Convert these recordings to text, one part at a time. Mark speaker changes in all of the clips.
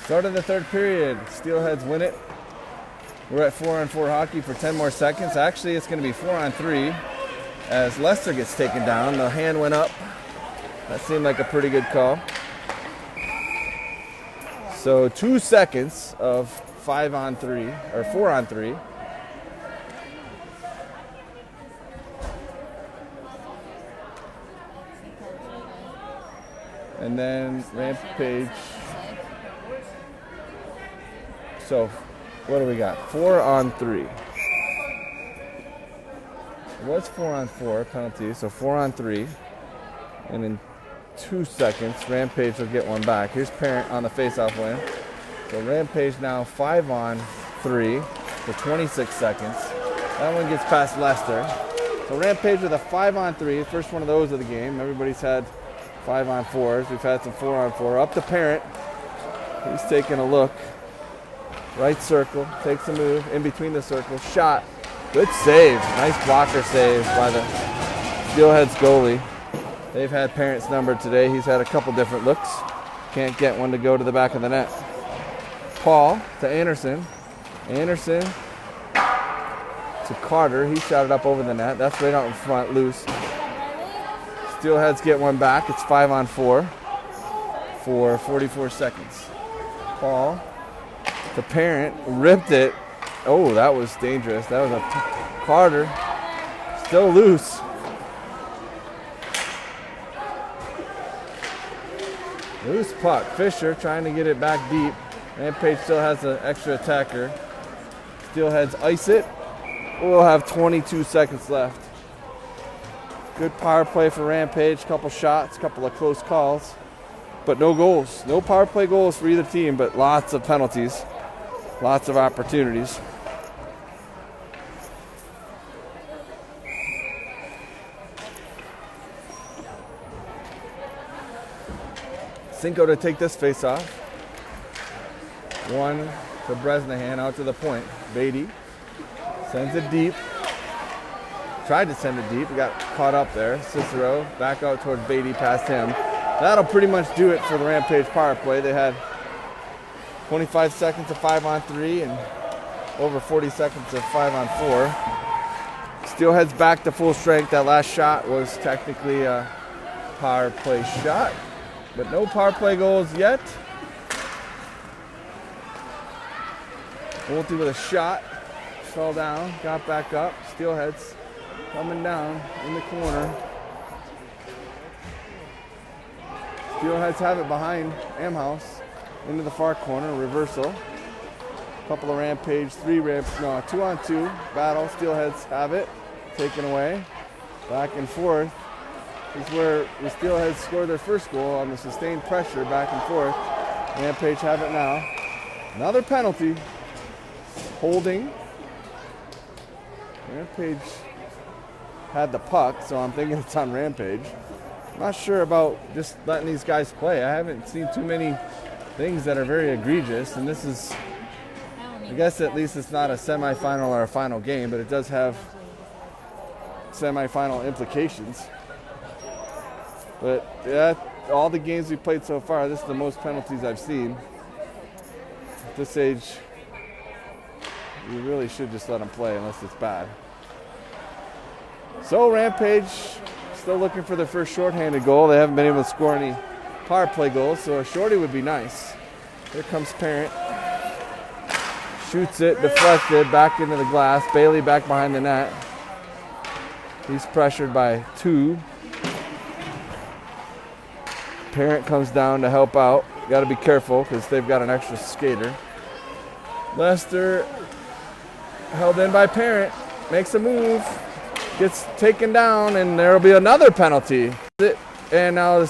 Speaker 1: Start of the third period. Steelheads win it. We're at 4-on-4 hockey for 10 more seconds. Actually, it's going to be 4-on-3 as Lester gets taken down. The hand went up. That seemed like a pretty good call. So 2 seconds of 5-on-3 or 4-on-3. And then Rampage. So what do we got? 4-on-3. It was 4-on-4 penalty, so 4-on-3. And in 2 seconds, Rampage will get one back. Here's Parent on the face-off win. So Rampage now 5-on-3 for 26 seconds. That one gets past Lester. So Rampage with a 5-on-3, first one of those of the game. Everybody's had 5-on-4s. We've had some 4-on-4. Up to Parent. He's taking a look. Right circle, takes a move, in between the circle, shot. Good save. Nice blocker save by the Steelheads goalie. They've had Parent's number today. He's had a couple different looks. Can't get one to go to the back of the net. Paul to Anderson. Anderson to Carter. He shot it up over the net. That's right out in front, loose. Steelheads get one back. It's 5-on-4 for 44 seconds. Paul to Parent, ripped it. Oh, that was dangerous. That was a Carter, still loose. Loose puck. Fisher trying to get it back deep. Rampage still has an extra attacker. Steelheads ice it. We'll have 22 seconds left. Good power play for Rampage. Couple shots, couple of close calls, but no goals. No power play goals for either team, but lots of penalties. Lots of opportunities. Cinco to take this face off. One to Bresnahan out to the point. Beatty sends it deep. Tried to send it deep. He got caught up there. Cicero back out towards Beatty past him. That'll pretty much do it for the Rampage power play. They had 25 seconds of 5-on-3 and over 40 seconds of 5-on-4. Steelheads back to full strength. That last shot was technically a power play shot, but no power play goals yet. Wolty with a shot, fell down, got back up. Steelheads coming down in the corner. Steelheads have it behind Amhouse. Into the far corner, reversal. Couple of Rampage, 2-on-2 battle. Steelheads have it, taken away. Back and forth is where the Steelheads scored their first goal on the sustained pressure, back and forth. Rampage have it now. Another penalty. Holding. Rampage had the puck, so I'm thinking it's on Rampage. I'm not sure about just letting these guys play. I haven't seen too many things that are very egregious, and this is, I guess at least it's not a semifinal or a final game, but it does have semifinal implications. But yeah, all the games we played so far, this is the most penalties I've seen. At this age, you really should just let them play unless it's bad. So Rampage still looking for their first shorthanded goal. They haven't been able to score any power play goals, so a shorty would be nice. Here comes Parent. Shoots it, deflected, back into the glass. Bailey back behind the net. He's pressured by 2. Parent comes down to help out. Got to be careful because they've got an extra skater. Lester held in by Parent. Makes a move. Gets taken down, and there will be another penalty. And now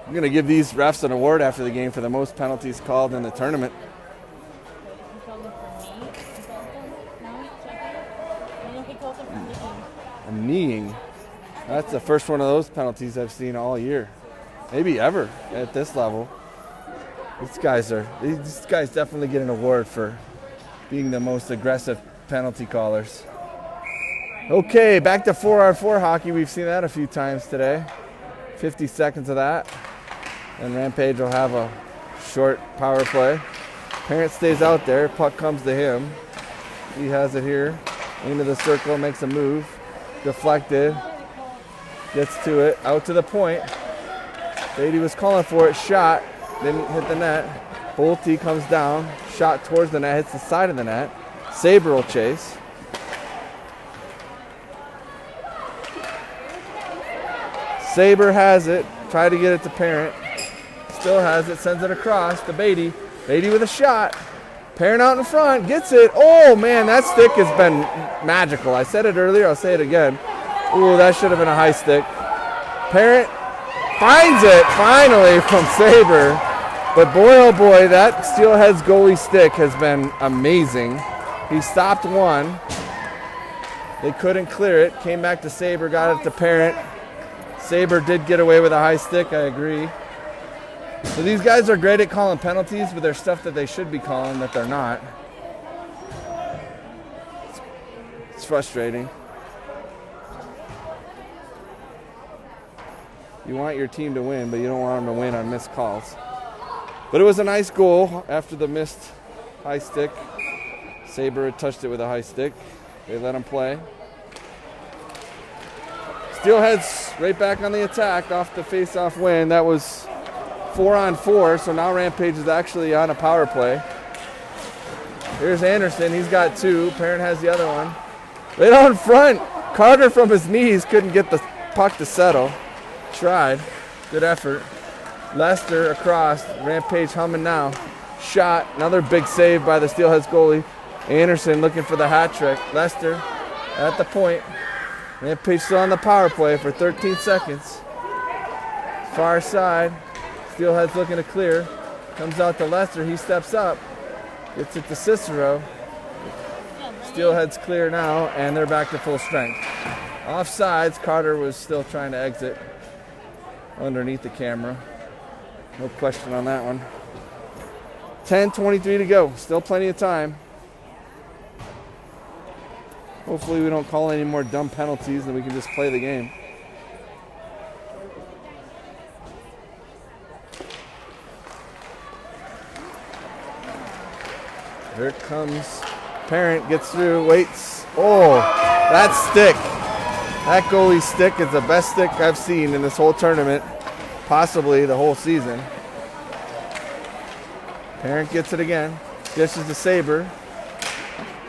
Speaker 1: I'm going to give these refs an award after the game for the most penalties called in the tournament. A kneeing. That's the first one of those penalties I've seen all year. Maybe ever at this level. These guys definitely get an award for being the most aggressive penalty callers. Okay, back to 4-on-4 hockey. We've seen that a few times today. 50 seconds of that. And Rampage will have a short power play. Parent stays out there. Puck comes to him. He has it here. Into the circle, makes a move. Deflected. Gets to it. Out to the point. Beatty was calling for it. Shot. Didn't hit the net. Bolte comes down. Shot towards the net. Hits the side of the net. Saber will chase. Saber has it. Tried to get it to Parent. Still has it. Sends it across to Beatty. Beatty with a shot. Parent out in front. Gets it. Oh, man, that stick has been magical. I said it earlier. I'll say it again. Ooh, that should have been a high stick. Parent finds it finally from Saber. But boy, oh boy, that Steelheads goalie stick has been amazing. He stopped one. They couldn't clear it. Came back to Saber, got it to Parent. Saber did get away with a high stick, I agree. So these guys are great at calling penalties, but there's stuff that they should be calling that they're not. It's frustrating. You want your team to win, but you don't want them to win on missed calls. But it was a nice goal after the missed high stick. Saber had touched it with a high stick. They let him play. Steelheads right back on the attack off the face-off win. That was 4-on-4, so now Rampage is actually on a power play. Here's Anderson. He's got two. Parent has the other one. Right out in front. Carter from his knees couldn't get the puck to settle. Tried. Good effort. Lester across. Rampage humming now. Shot. Another big save by the Steelheads goalie. Anderson looking for the hat trick. Lester at the point. Rampage still on the power play for 13 seconds. Far side. Steelheads looking to clear. Comes out to Lester. He steps up. Gets it to Cicero. Steelheads clear now, and they're back to full strength. Offsides. Carter was still trying to exit underneath the camera. No question on that one. 10:23 to go. Still plenty of time. Hopefully we don't call any more dumb penalties and we can just play the game. Here comes Parent, gets through, waits. Oh, that stick. That goalie stick is the best stick I've seen in this whole tournament, possibly the whole season. Parent gets it again. Dishes to Saber.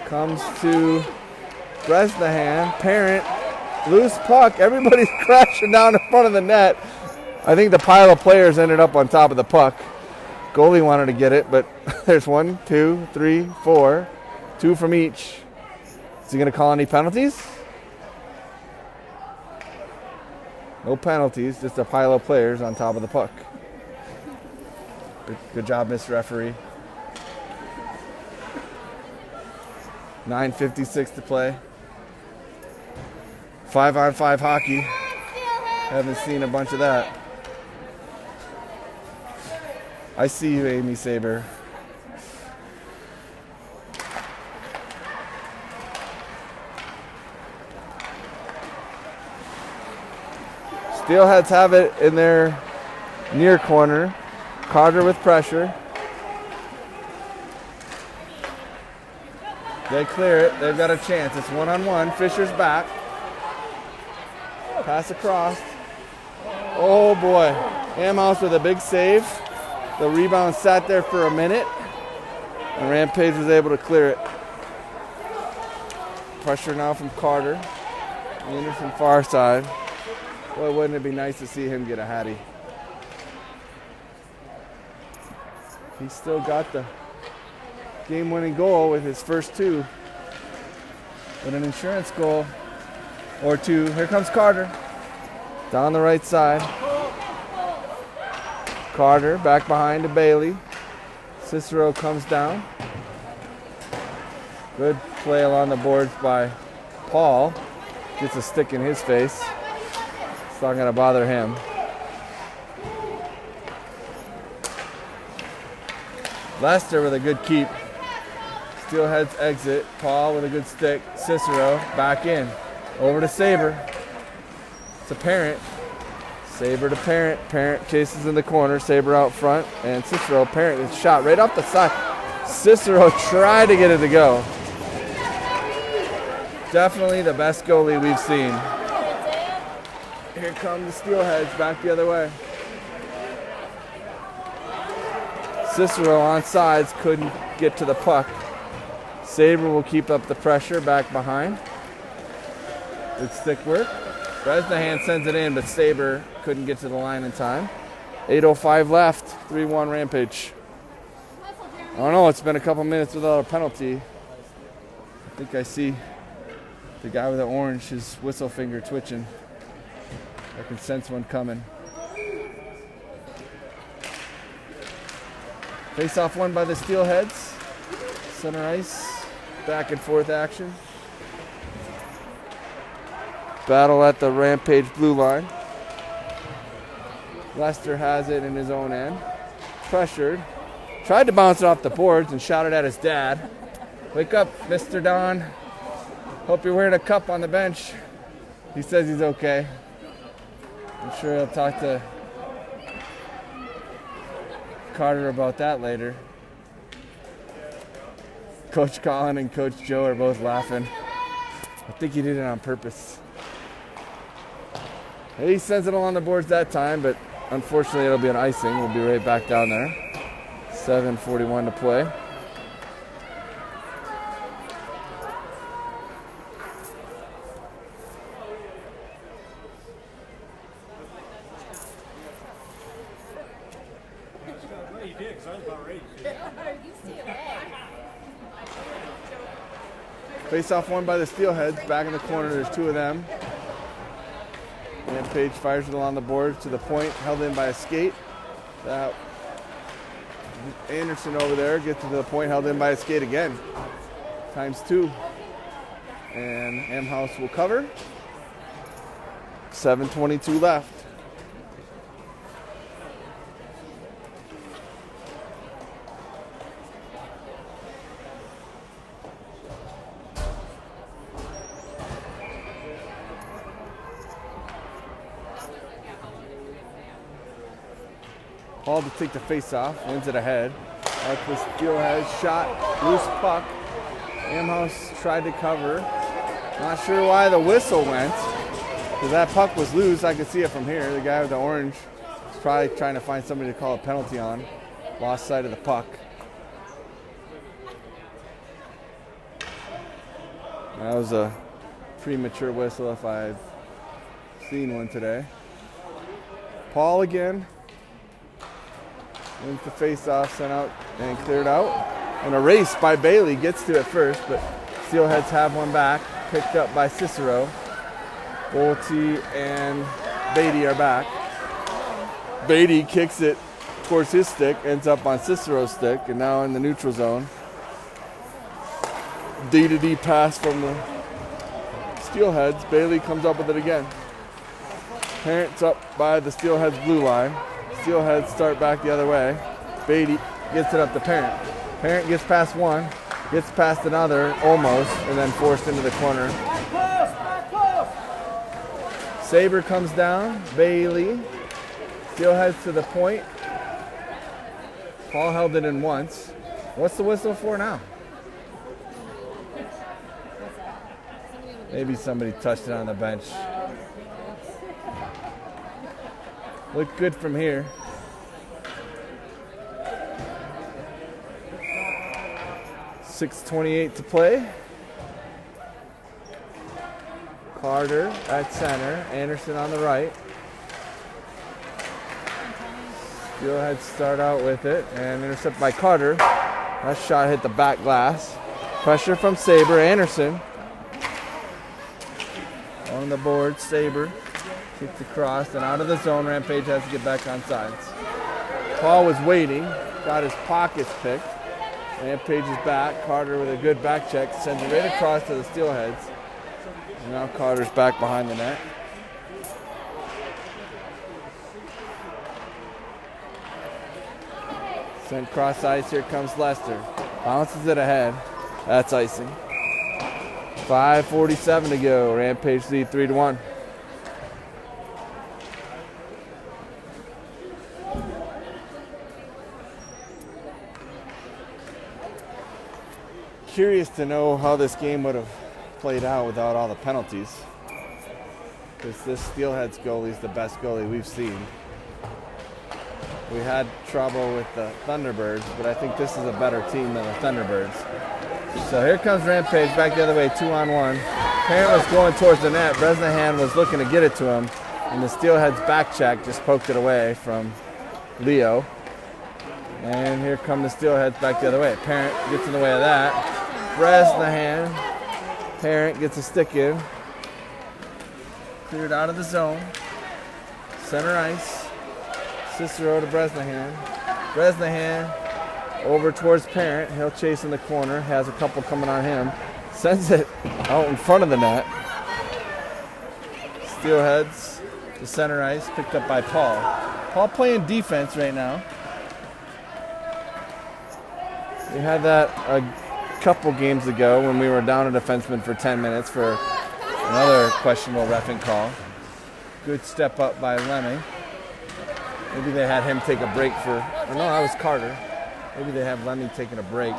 Speaker 1: Comes to Bresnahan. Parent, loose puck. Everybody's crashing down in front of the net. I think the pile of players ended up on top of the puck. Goalie wanted to get it, but there's 1, 2, 3, 4. 2 from each. Is he going to call any penalties? No penalties, just a pile of players on top of the puck. Good job, Mr. Referee. 9:56 to play. 5-on-5 hockey. Haven't seen a bunch of that. I see you, Amy Saber. Steelheads have it in their near corner. Carter with pressure. They clear it. They've got a chance. It's 1-on-1. Fisher's back. Pass across. Oh boy. Amhouse with a big save. The rebound sat there for a minute. And Rampage was able to clear it. Pressure now from Carter. Anderson far side. Boy, wouldn't it be nice to see him get a hattie. He's still got the game-winning goal with his first two. But an insurance goal or two. Here comes Carter. Down the right side. Carter back behind to Bailey. Cicero comes down. Good play along the boards by Paul. Gets a stick in his face. It's not going to bother him. Lester with a good keep. Steelheads exit. Paul with a good stick. Cicero back in. Over to Saber. It's apparent. Saber to Parent. Parent chases in the corner. Saber out front. And Cicero. Parent is shot right off the side. Cicero tried to get it to go. Definitely the best goalie we've seen. Here come the Steelheads back the other way. Cicero on sides, couldn't get to the puck. Saber will keep up the pressure back behind. Good stick work. Bresnahan sends it in, but Saber couldn't get to the line in time. 8:05 left, 3-1 Rampage. I don't know, it's been a couple minutes without a penalty. I think I see the guy with the orange, his whistle finger twitching. I can sense one coming. Face-off won by the Steelheads. Center ice, back and forth action. Battle at the Rampage blue line. Lester has it in his own end. Pressured. Tried to bounce it off the boards and shouted at his dad. Wake up, Mr. Don. Hope you're wearing a cup on the bench. He says he's okay. I'm sure he'll talk to Carter about that later. Coach Colin and Coach Joe are both laughing. I think he did it on purpose. He sends it along the boards that time, but unfortunately it'll be an icing. We'll be right back down there. 7:41 to play. Face-off won by the Steelheads. Back in the corner, there's two of them. Rampage fires it along the boards to the point, held in by a skate. Anderson over there gets to the point, held in by a skate again. ×2. And Amhouse will cover. 7:22 left. Paul to take the face-off, wins it ahead. Out the Steelhead shot, loose puck. Amhouse tried to cover. Not sure why the whistle went, because that puck was loose. I could see it from here. The guy with the orange was probably trying to find somebody to call a penalty on. Lost sight of the puck. That was a premature whistle if I've seen one today. Paul again. Wins the face-off, sent out and cleared out. And a race by Bailey, gets to it first, but Steelheads have one back. Picked up by Cicero. Bolte and Beatty are back. Beatty kicks it towards his stick, ends up on Cicero's stick, and now in the neutral zone. D-to-D pass from the Steelheads. Bailey comes up with it again. Parents up by the Steelheads blue line. Steelheads start back the other way. Beatty gets it up to Parent. Parent gets past one, gets past another, almost, and then forced into the corner. Saber comes down. Bailey. Steelheads to the point. Paul held it in once. What's the whistle for now? Maybe somebody touched it on the bench. Looked good from here. .6:28 to play. Carter at center. Anderson on the right. Steelheads start out with it and intercepted by Carter. That shot hit the back glass. Pressure from Saber. Anderson on the board. Saber kicked across and out of the zone. Rampage has to get back on sides. Paul was waiting, got his pockets picked. Rampage is back. Carter with a good back check sends it right across to the Steelheads. And now Carter's back behind the net. Sent cross ice. Here comes Lester. Bounces it ahead. That's icing. 5:47 to go. Rampage lead 3-1. curious to know how this game would have played out without all the penalties. Because this Steelheads goalie is the best goalie we've seen. We had trouble with the Thunderbirds, but I think this is a better team than the Thunderbirds. So here comes Rampage back the other way, 2-on-1. Parent was going towards the net. Bresnahan was looking to get it to him, and the Steelheads back check just poked it away from Leo. And here come the Steelheads back the other way. Parent gets in the way of that. Bresnahan. Parent gets a stick in. Cleared out of the zone. Center ice. Cicero to Bresnahan. Bresnahan over towards Parent. He'll chase in the corner. Has a couple coming on him. Sends it out in front of the net. Steelheads to center ice. Picked up by Paul. Paul playing defense right now. We had that a couple games ago when we were down a defenseman for 10 minutes for another questionable reffing call. Good step up by Lemming. Maybe they had him take a break for, or no, that was Carter. Maybe they have Lemming taking a break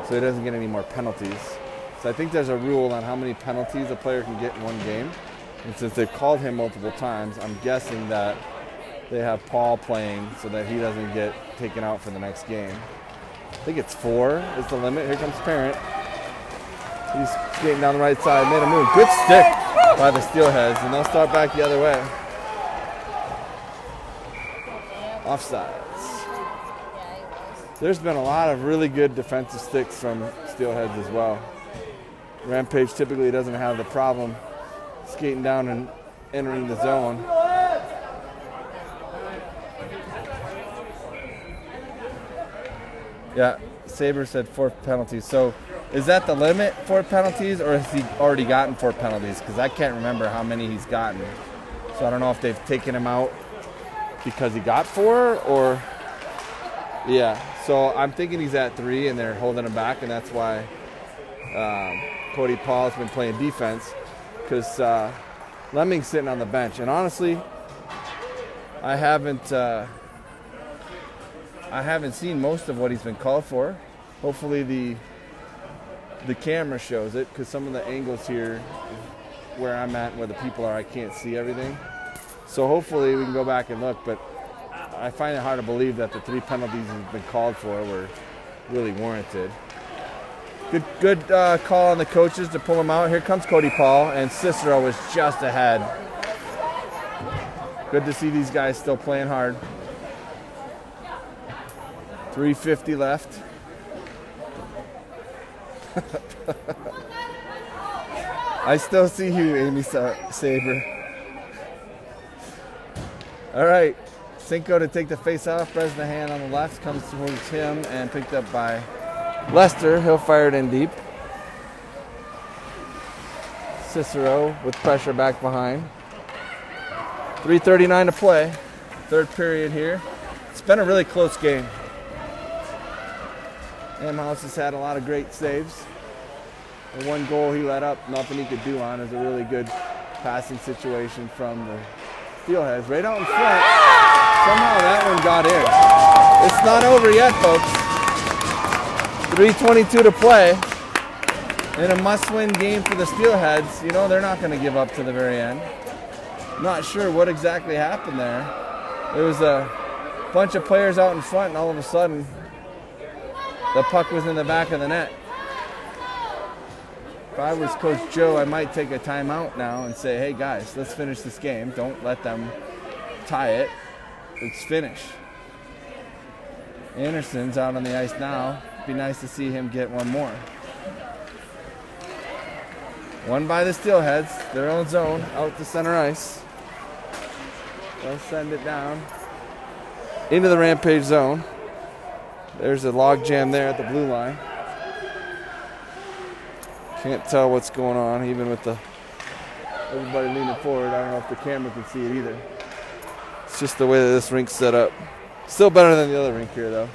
Speaker 1: so he doesn't get any more penalties. So I think there's a rule on how many penalties a player can get in one game. And since they've called him multiple times, I'm guessing that they have Paul playing so that he doesn't get taken out for the next game. I think it's 4 is the limit. Here comes Parent. He's skating down the right side, made a move. Good stick by the Steelheads, and they'll start back the other way. Offsides. There's been a lot of really good defensive sticks from Steelheads as well. Rampage typically doesn't have the problem skating down and entering the zone. Yeah, Saber said 4 penalties. So is that the limit, 4 penalties, or has he already gotten 4 penalties? Because I can't remember how many he's gotten. So I don't know if they've taken him out because he got 4 or... Yeah, so I'm thinking he's at 3 and they're holding him back, and that's why Cody Paul has been playing defense, because Lemming's sitting on the bench. And honestly, I haven't seen most of what he's been called for. Hopefully the camera shows it, because some of the angles here where I'm at, where the people are, I can't see everything. So hopefully we can go back and look, but I find it hard to believe that the 3 penalties he's been called for were really warranted. Good call on the coaches to pull him out. Here comes Cody Paul, and Cicero was just ahead. Good to see these guys still playing hard. 3:50 left. I still see you, Amy Saber. All right, Cinco to take the face off. Bresnahan on the left comes towards him and picked up by Lester. He'll fire it in deep. Cicero with pressure back behind. 3:39 to play. Third period here. It's been a really close game. Amhouse has had a lot of great saves. The one goal he let up, nothing he could do on, is a really good passing situation from the Steelheads. Right out in front. Somehow that one got in. It's not over yet, folks. 3:22 to play. In a must-win game for the Steelheads, you know they're not going to give up to the very end. Not sure what exactly happened there. There was a bunch of players out in front, and all of a sudden, the puck was in the back of the net. If I was Coach Joe, I might take a timeout now and say, hey guys, let's finish this game. Don't let them tie it. Let's finish. Anderson's out on the ice now. Be nice to see him get one more. Won by the Steelheads, their own zone, out to center ice. They'll send it down into the Rampage zone. There's a log jam there at the blue line. Can't tell what's going on, even with everybody leaning forward. I don't know if the camera can see it either. It's just the way that this rink's set up. Still better than the other rink here, though.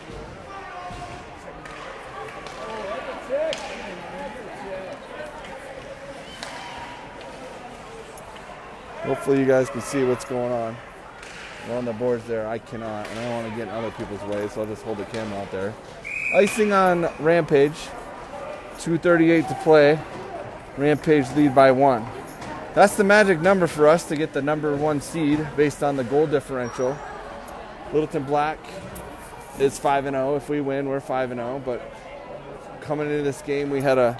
Speaker 1: Hopefully you guys can see what's going on. We're on the boards there. I cannot, and I don't want to get in other people's way, so I'll just hold the camera out there. Icing on Rampage. 2:38 to play. Rampage lead by 1. That's the magic number for us to get the number 1 seed based on the goal differential. Littleton Black is 5-0. If we win, we're 5-0. But coming into this game, we had I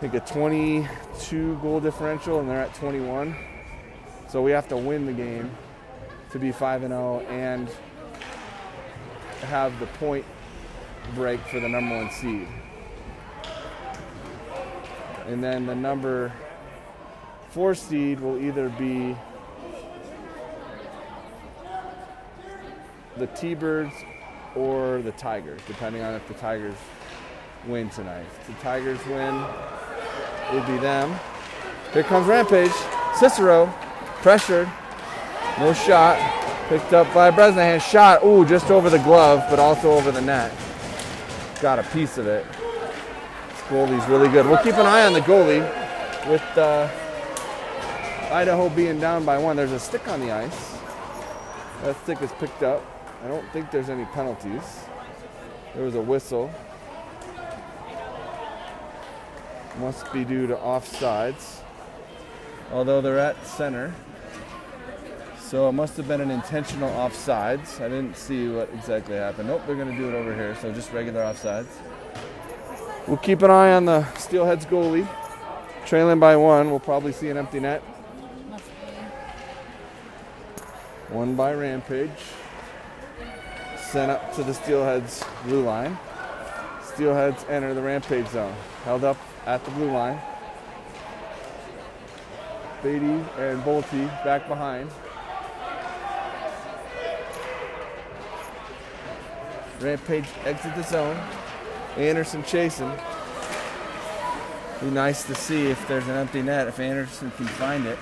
Speaker 1: think a 22 goal differential, and they're at 21. So we have to win the game to be 5-0 and have the point break for the number 1 seed. And then the number 4 seed will either be the T-Birds or the Tigers, depending on if the Tigers win tonight. If the Tigers win, it would be them. Here comes Rampage. Cicero, pressured. No shot. Picked up by Bresnahan. Shot, ooh, just over the glove, but also over the net. Got a piece of it. This goalie's really good. We'll keep an eye on the goalie with Idaho being down by 1. There's a stick on the ice. That stick is picked up. I don't think there's any penalties. There was a whistle. Must be due to offsides. Although they're at center. So it must have been an intentional offsides. I didn't see what exactly happened. Nope, they're going to do it over here. So just regular offsides. We'll keep an eye on the Steelheads goalie. Trailing by 1. We'll probably see an empty net. 1 by Rampage. Sent up to the Steelheads blue line. Steelheads enter the Rampage zone. Held up at the blue line. Beatty and Bolte back behind. Rampage exit the zone. Anderson chasing. Be nice to see if there's an empty net, if Anderson can find it.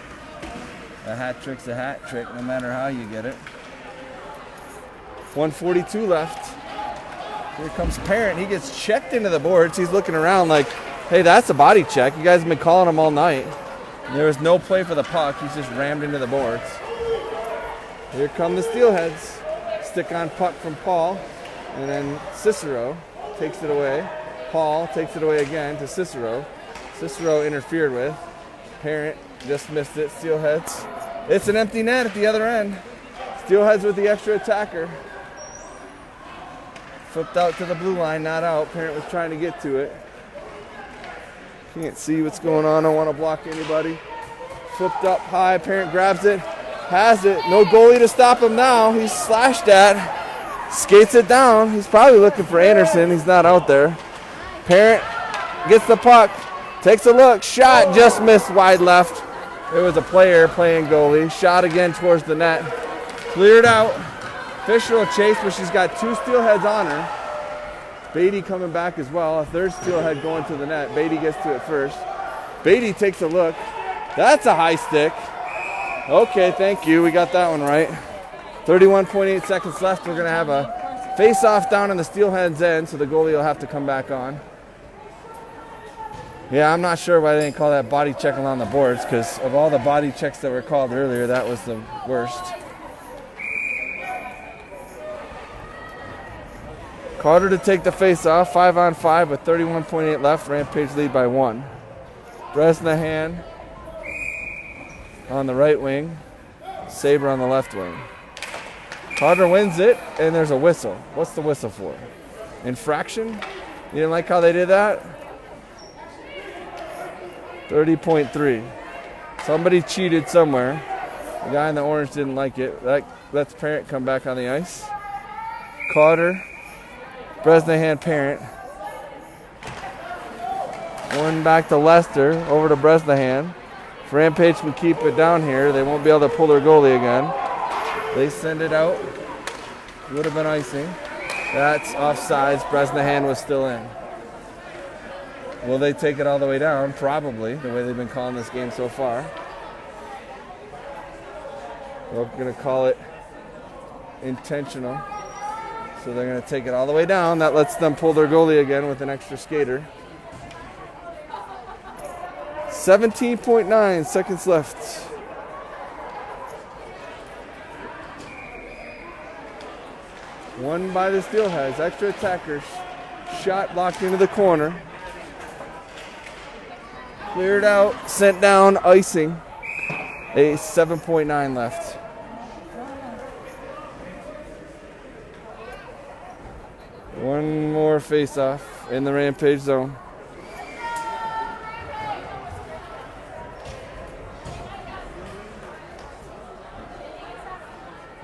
Speaker 1: A hat trick's a hat trick, no matter how you get it. 1:42 left. Here comes Parent. He gets checked into the boards. He's looking around like, hey, that's a body check. You guys have been calling him all night. There was no play for the puck. He's just rammed into the boards. Here come the Steelheads. Stick on puck from Paul. And then Cicero takes it away. Paul takes it away again to Cicero. Cicero interfered with. Parent just missed it. Steelheads. It's an empty net at the other end. Steelheads with the extra attacker. Flipped out to the blue line, not out. Parent was trying to get to it. Can't see what's going on. Don't want to block anybody. Flipped up high. Parent grabs it. Has it. No goalie to stop him now. He's slashed at. Skates it down. He's probably looking for Anderson. He's not out there. Parent gets the puck. Takes a look. Shot. Just missed wide left. There was a player playing goalie. Shot again towards the net. Cleared out. Fisher will chase, but she's got 2 Steelheads on her. Beatty coming back as well. A third Steelhead going to the net. Beatty gets to it first. Beatty takes a look. That's a high stick. Okay, thank you. We got that one right. 31.8 seconds left. We're going to have a face-off down in the Steelheads' end, so the goalie will have to come back on. Yeah, I'm not sure why they didn't call that body check along the boards, because of all the body checks that were called earlier, that was the worst. Carter to take the face-off, 5-on-5 with 31.8 left. Rampage lead by 1. Bresnahan on the right wing. Saber on the left wing. Carter wins it, and there's a whistle. What's the whistle for? Infraction? You didn't like how they did that? 30.3. Somebody cheated somewhere. The guy in the orange didn't like it. That lets Parent come back on the ice. Carter. Bresnahan, Parent. Going back to Lester, over to Bresnahan. If Rampage can keep it down here, they won't be able to pull their goalie again. They send it out. Would have been icing. That's offsides. Bresnahan was still in. Will they take it all the way down? Probably, the way they've been calling this game so far. We're going to call it intentional. So they're going to take it all the way down. That lets them pull their goalie again with an extra skater. 17.9 seconds left. Won by the Steelheads. Extra attackers. Shot blocked into the corner. Cleared out, sent down, icing. A 7.9 left. One more face-off in the Rampage zone.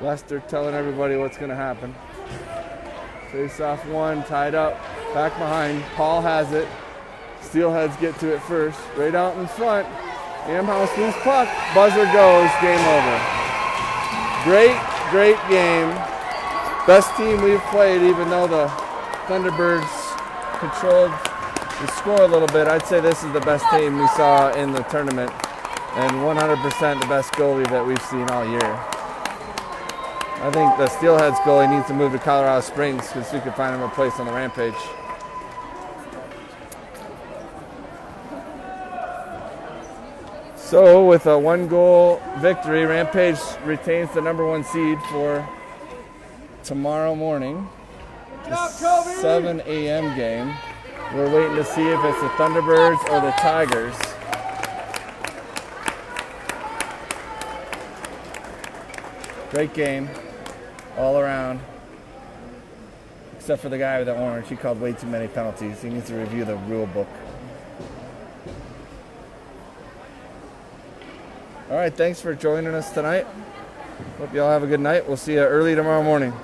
Speaker 1: Lester telling everybody what's going to happen. Face-off one, tied up, back behind. Paul has it. Steelheads get to it first. Right out in front. Amhouse loose puck. Buzzer goes. Game over. Great game. Best team we've played, even though the Thunderbirds controlled the score a little bit. I'd say this is the best team we saw in the tournament, and 100% the best goalie that we've seen all year. I think the Steelheads goalie needs to move to Colorado Springs because we could find him a place on the Rampage. So with a 1-goal victory, Rampage retains the #1 seed for tomorrow morning, the 7 a.m. game. We're waiting to see if it's the Thunderbirds or the Tigers. Great game all around, except for the guy with the orange. He called way too many penalties. He needs to review the rule book. All right, thanks for joining us tonight. Hope you all have a good night. We'll see you early tomorrow morning.